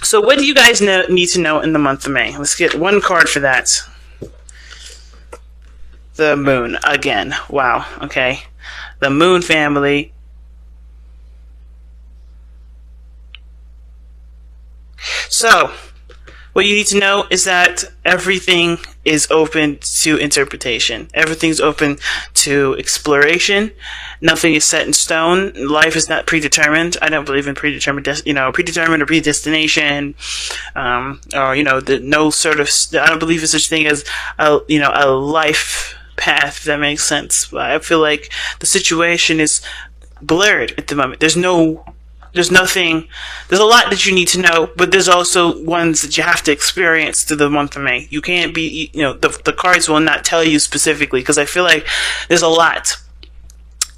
So what do you guys need to know in the month of May? Let's get one card for that. The moon again. Wow. Okay. The moon family. So, what you need to know is that everything is open to interpretation. Everything's open to exploration. Nothing is set in stone. Life is not predetermined. I don't believe in predetermined or predestination, or no sort of. I don't believe in such thing as a life path. If that makes sense. But I feel like the situation is blurred at the moment. There's nothing. There's a lot that you need to know, but there's also ones that you have to experience through the month of May. You can't be, the cards will not tell you specifically, because I feel like there's a lot.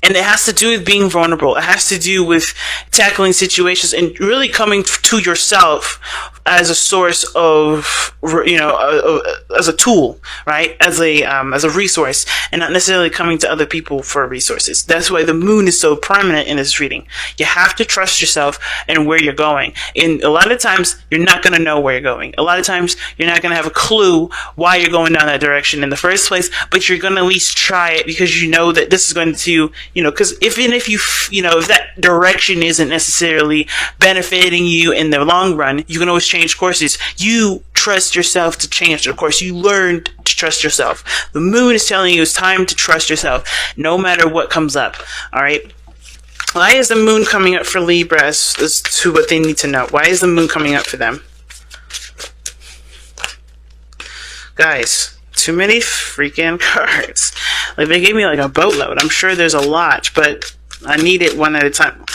And it has to do with being vulnerable. It has to do with tackling situations and really coming to yourself as a source of, as a tool, right? As a resource, and not necessarily coming to other people for resources. That's why the moon is so prominent in this reading. You have to trust yourself and where you're going. And a lot of times, you're not going to know where you're going. A lot of times, you're not going to have a clue why you're going down that direction in the first place, but you're going to at least try it because you know that this is going to, because if that direction isn't necessarily benefiting you in the long run, you can always change courses. You trust yourself to change the course. You learn to trust yourself. The moon is telling you it's time to trust yourself, no matter what comes up. All right. Why is the moon coming up for Libra as to what they need to know? Why is the moon coming up for them? Guys, too many freaking cards. Like, they gave me like a boatload. I'm sure there's a lot, but I need it one at a time.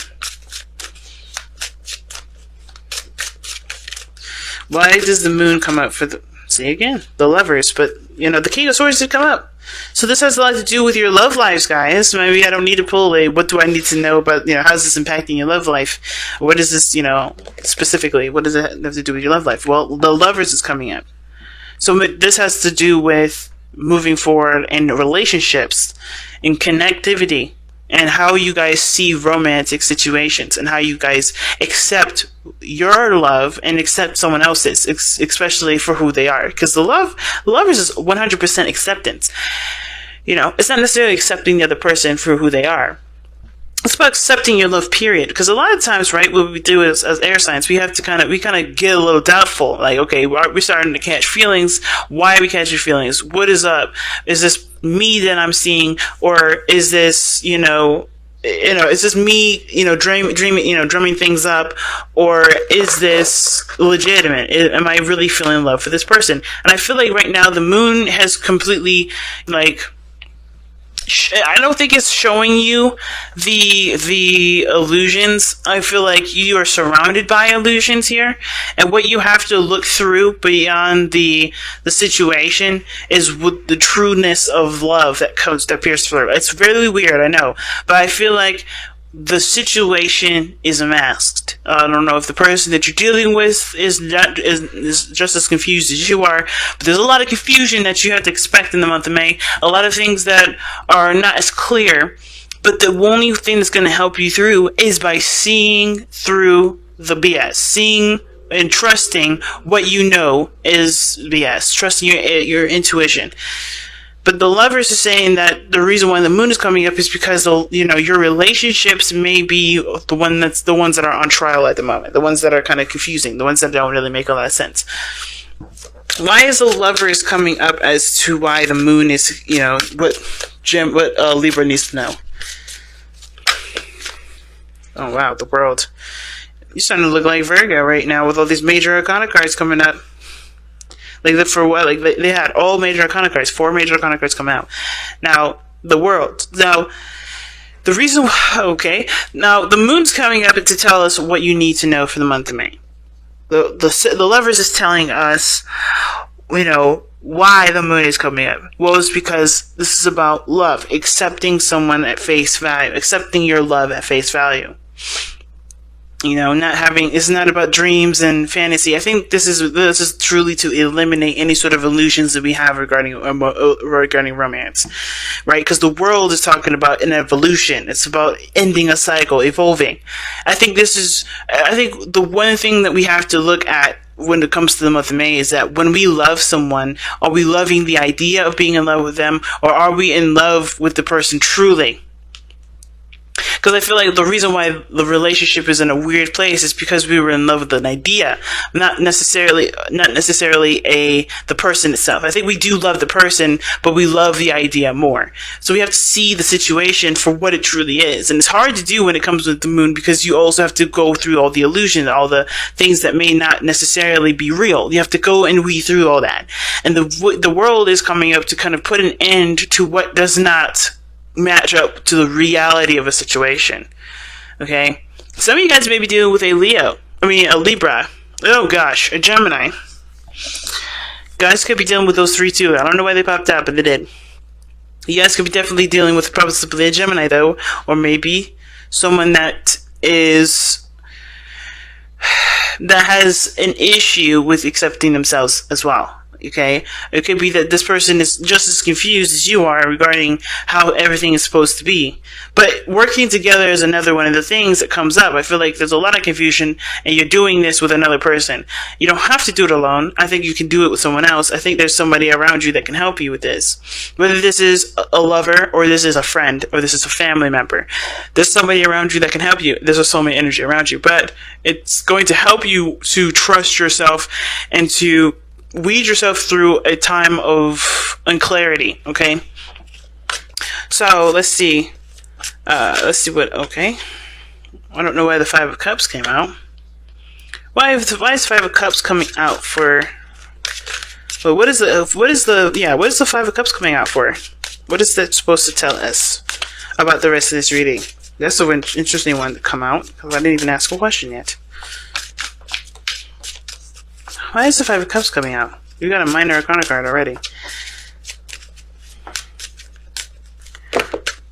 Why does the moon come up for the... See, again, the Lovers, but, the King of Swords did come up. So this has a lot to do with your love lives, guys. Maybe I don't need to pull what do I need to know about, how's this impacting your love life? What is this, specifically, what does it have to do with your love life? Well, the Lovers is coming up. So this has to do with moving forward in relationships, in connectivity, and how you guys see romantic situations, and how you guys accept your love and accept someone else's, especially for who they are. Because the Lovers is 100% acceptance. It's not necessarily accepting the other person for who they are. It's about accepting your love, period. Because a lot of times, right, what we do as air signs, we have to kind of get a little doubtful. Like, okay, we're starting to catch feelings. Why are we catching feelings? What is up? Is this me that I'm seeing, or is this, is this me, drumming things up, or is this legitimate? Am I really feeling love for this person? And I feel like right now the moon has completely, I don't think it's showing you the illusions. I feel like you are surrounded by illusions here, and what you have to look through beyond the situation is with the trueness of love that appears through. It's really weird, I know, but I feel like the situation is masked. I don't know if the person that you're dealing with is just as confused as you are, but there's a lot of confusion that you have to expect in the month of May. A lot of things that are not as clear, but the only thing that's going to help you through is by seeing through the BS, seeing and trusting what you know is BS, trusting your intuition. But the Lovers are saying that the reason why the moon is coming up is because your relationships may be the ones that are on trial at the moment, the ones that are kind of confusing, the ones that don't really make a lot of sense. Why is the Lovers coming up as to why the moon is, what Libra needs to know? Oh wow, the World. You're starting to look like Virgo right now with all these major arcana cards coming up. Like, for what? Like, they had all major arcana cards, 4 major arcana cards come out. Now, the World. Now, the reason, okay. Now, the moon's coming up to tell us what you need to know for the month of May. The Lovers is telling us, why the moon is coming up. Well, it's because this is about love, accepting someone at face value, accepting your love at face value. it's not about dreams and fantasy. I think this is truly to eliminate any sort of illusions that we have regarding romance, right? Because the world is talking about an evolution. It's about ending a cycle, evolving. I think the one thing that we have to look at when it comes to the month of May is that when we love someone, are we loving the idea of being in love with them, or are we in love with the person truly? Because I feel like the reason why the relationship is in a weird place is because we were in love with an idea, not necessarily the person itself. I think we do love the person, but we love the idea more. So we have to see the situation for what it truly is. And it's hard to do when it comes with the moon, because you also have to go through all the illusion, all the things that may not necessarily be real. You have to go and weed through all that. And the world is coming up to kind of put an end to what does not match up to the reality of a situation. Okay? Some of you guys may be dealing with a Libra. Oh gosh, a Gemini. Guys could be dealing with those three too. I don't know why they popped out, but they did. You guys could be definitely dealing with possibly a Gemini though, or maybe someone that has an issue with accepting themselves as well. Okay, it could be that this person is just as confused as you are regarding how everything is supposed to be. But working together is another one of the things that comes up. I feel like there's a lot of confusion, and you're doing this with another person. You don't have to do it alone. I think you can do it with someone else. I think there's somebody around you that can help you with this. Whether this is a lover, or this is a friend, or this is a family member, there's somebody around you that can help you. There's a soulmate energy around you, but it's going to help you to trust yourself and to weed yourself through a time of unclarity. Okay, so let's see okay, I don't know why the Five of Cups came out. Why is Five of Cups coming out for? Well, what is the Five of Cups coming out for? What is that supposed to tell us about the rest of this reading? That's an interesting one to come out, because I didn't even ask a question yet. Why is the Five of Cups coming out? You got a Minor Arcana card already.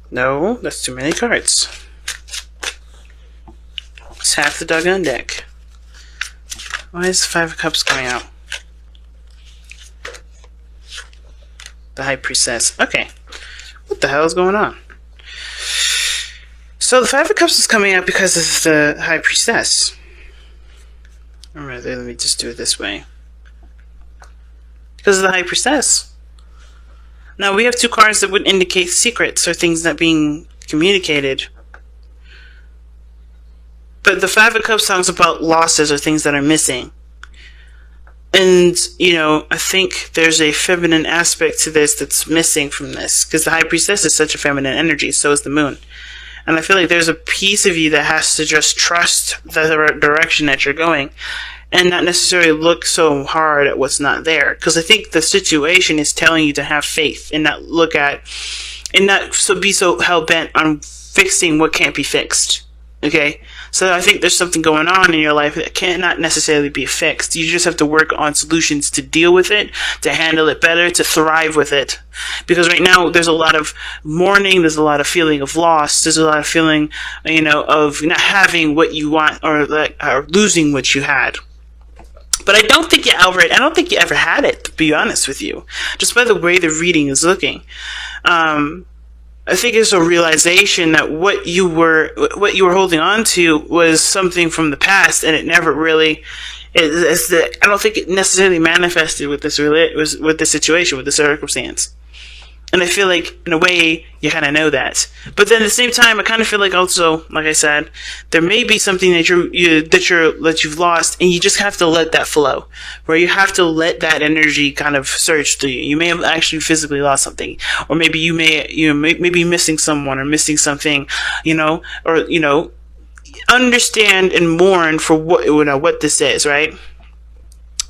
No, that's too many cards. It's half the doggone deck. Why is the Five of Cups coming out? The High Priestess. Okay. What the hell is going on? So the Five of Cups is coming out because of the High Priestess. Or rather, let me just do it this way. Because of the High Priestess. Now, we have two cards that would indicate secrets or things not being communicated. But the Five of Cups talks about losses or things that are missing. And, I think there's a feminine aspect to this that's missing from this. Because the High Priestess is such a feminine energy, so is the moon. And I feel like there's a piece of you that has to just trust the direction that you're going, and not necessarily look so hard at what's not there. Because I think the situation is telling you to have faith and not be so hell-bent on fixing what can't be fixed. Okay? So I think there's something going on in your life that cannot necessarily be fixed. You just have to work on solutions to deal with it, to handle it better, to thrive with it. Because right now, there's a lot of mourning, there's a lot of feeling of loss, there's a lot of feeling, of not having what you want, or losing what you had. But I don't think you ever had it, to be honest with you. Just by the way the reading is looking. I think it's a realization that what you were holding on to was something from the past, and it never really I don't think it necessarily manifested with this situation, with the circumstance. And I feel like, in a way, you kind of know that. But then at the same time, I kind of feel like also, like I said, there may be something that you've lost, and you just have to let that flow. Where you have to let that energy kind of surge through you. You may have actually physically lost something, or maybe you may be missing someone or missing something, understand and mourn for what this is, right?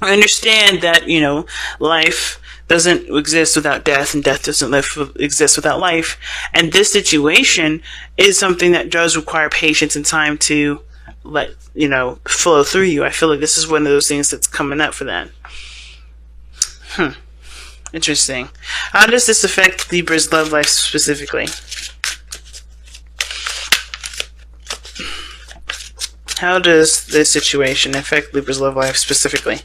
I understand that life doesn't exist without death, and death doesn't exist without life. And this situation is something that does require patience and time to let, flow through you. I feel like this is one of those things that's coming up for that. Interesting. How does this affect Libra's love life specifically? How does this situation affect Libra's love life specifically?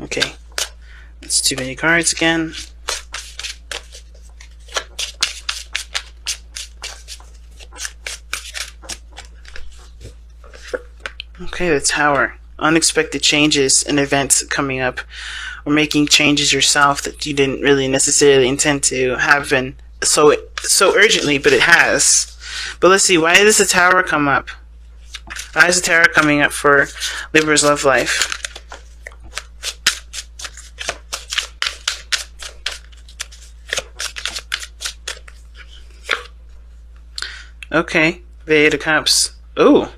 Okay, that's too many cards again. Okay, the Tower. Unexpected changes and events coming up, or making changes yourself that you didn't really necessarily intend to happen so urgently, but it has. But let's see, why does the Tower come up? Why is the Tower coming up for Libra's love life? Okay, the Eight of Cups. Ooh.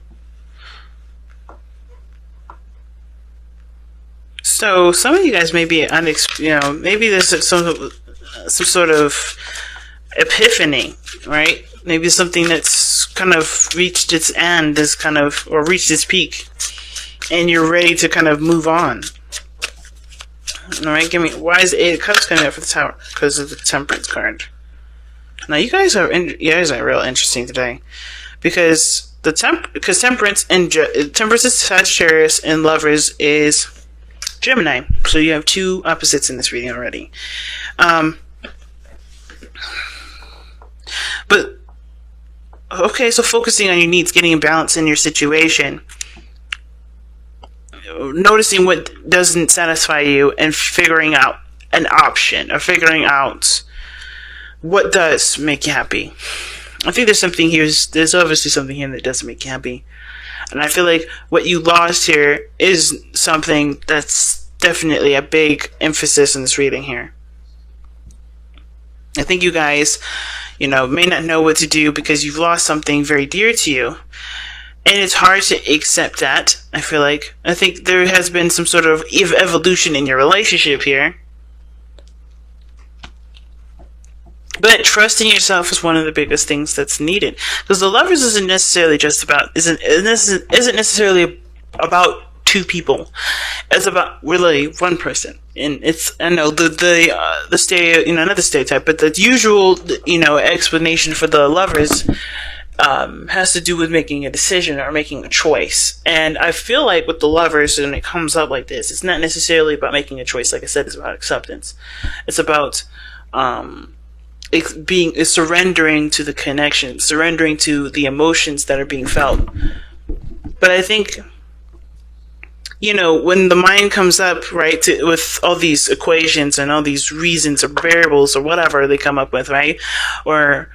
So some of you guys may be maybe there's some sort of epiphany, right? Maybe something that's kind of reached its end, or reached its peak, and you're ready to kind of move on. All right, why is the Eight of Cups coming up for the Tower? Because of the Temperance card. Now you guys are real interesting today, because Temperance is Sagittarius and Lovers is Gemini. So you have two opposites in this reading already. But okay, so focusing on your needs, getting a balance in your situation, noticing what doesn't satisfy you, and figuring out an option, or figuring out what does make you happy. I think there's obviously something here that doesn't make you happy. And I feel like what you lost here is something that's definitely a big emphasis in this reading here. I think you guys, may not know what to do because you've lost something very dear to you. And it's hard to accept that, I feel like. I think there has been some sort of evolution in your relationship here. But trusting yourself is one of the biggest things that's needed, because the Lovers isn't necessarily about two people. It's about really one person, and it's not the stereotype, but the usual explanation for the Lovers has to do with making a decision or making a choice. And I feel like with the Lovers, when it comes up like this, it's not necessarily about making a choice. Like I said, it's about acceptance. It's about it's surrendering to the connection, surrendering to the emotions that are being felt. But I think, when the mind comes up, right, with all these equations and all these reasons or variables or whatever they come up with, right, or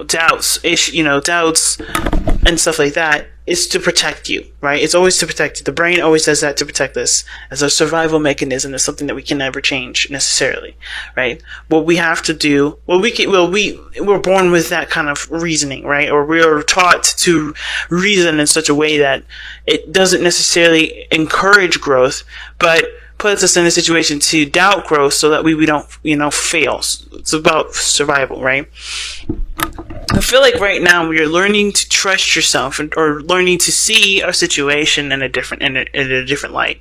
doubts and stuff like that, is to protect you, right? It's always to protect you. The brain always does that to protect us as a survival mechanism. It's something that we can never change necessarily, right? What we have to do, we're born with that kind of reasoning, right? Or we're taught to reason in such a way that it doesn't necessarily encourage growth, but puts us in a situation to doubt growth so that we don't, fail. It's about survival, right? I feel like right now you're learning to trust yourself, or learning to see a situation in a different light.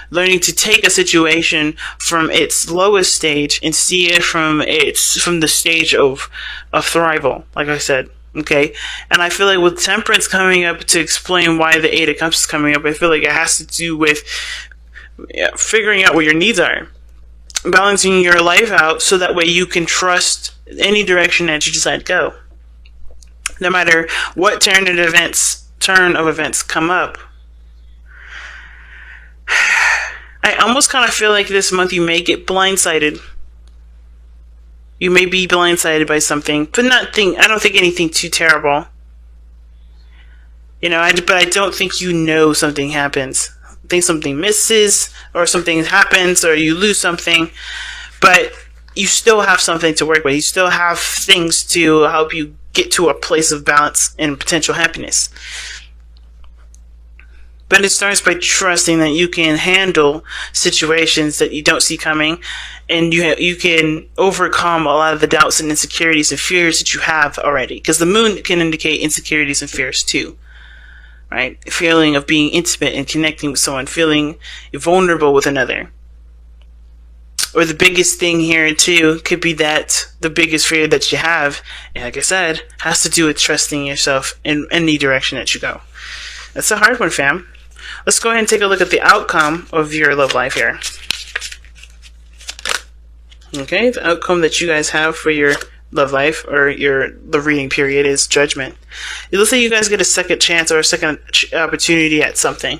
Learning to take a situation from its lowest stage and see it from the stage of thrival, like I said. Okay, and I feel like with Temperance coming up to explain why the Eight of Cups is coming up, I feel like it has to do with figuring out what your needs are, balancing your life out so that way you can trust any direction that you decide to go. No matter what turn of events come up. I almost kind of feel like this month you may get blindsided. You may be blindsided by something, but I don't think anything too terrible. But I don't think something happens. I think something misses, or something happens, or you lose something, but you still have something to work with. You still have things to help you get to a place of balance and potential happiness. But it starts by trusting that you can handle situations that you don't see coming, and you can overcome a lot of the doubts and insecurities and fears that you have already. Because the moon can indicate insecurities and fears too. Right? A feeling of being intimate and connecting with someone, feeling vulnerable with another. or the biggest thing here too could be that the biggest fear that you have, and like I said, has to do with trusting yourself in any direction that you go. That's a hard one, fam. Let's go ahead and take a look at the outcome of your love life here. Okay, the outcome that you guys have for your love life or the reading period is Judgment. It looks like you guys get a second chance or a second opportunity at something.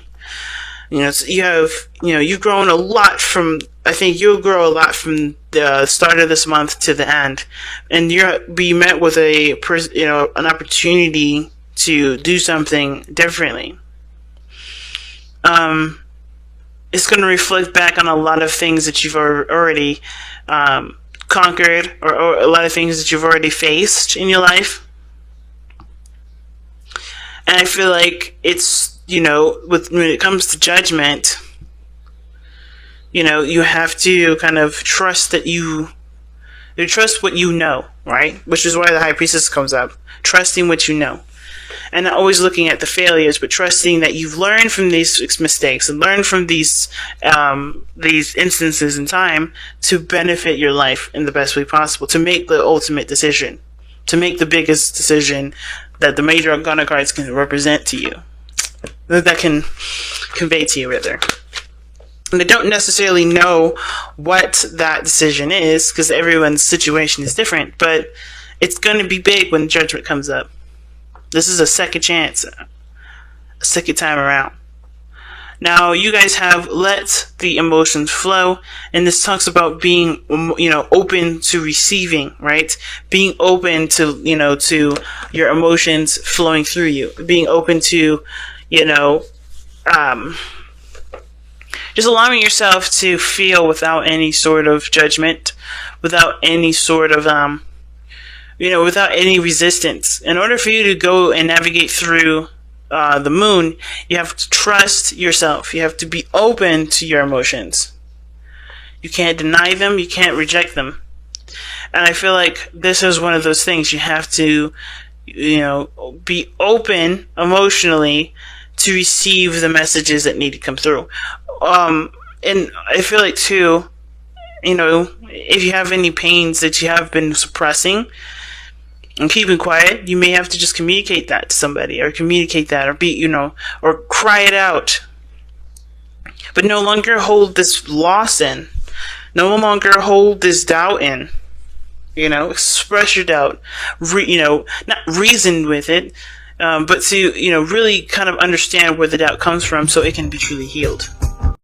You know, you've grown a lot from, I think you'll grow a lot from the start of this month to the end. And you'll be met with an opportunity to do something differently. It's going to reflect back on a lot of things that you've already conquered, or a lot of things that you've already faced in your life. And I feel like it's, when it comes to Judgment, you have to kind of trust that you trust what you know, right? Which is why the High Priestess comes up. Trusting what you know. And not always looking at the failures, but trusting that you've learned from these mistakes and learned from these instances in time to benefit your life in the best way possible, to make the ultimate decision, to make the biggest decision that the major arcana cards can represent to you, that can convey to you, rather. And they don't necessarily know what that decision is, because everyone's situation is different, but it's going to be big when Judgment comes up. This is a second chance, a second time around. Now, you guys have let the emotions flow, and this talks about being, open to receiving, right? Being open to, to your emotions flowing through you. Being open to, just allowing yourself to feel without any sort of judgment, without any sort of, without any resistance. In order for you to go and navigate through the moon, you have to trust yourself. You have to be open to your emotions. You can't deny them. You can't reject them. And I feel like this is one of those things. You have to, be open emotionally to receive the messages that need to come through. And I feel like too, if you have any pains that you have been suppressing and keeping quiet, you may have to just communicate that to somebody, or communicate that, or or cry it out. But no longer hold this loss in. No longer hold this doubt in. Express your doubt. Not reason with it, but to, really kind of understand where the doubt comes from so it can be truly healed.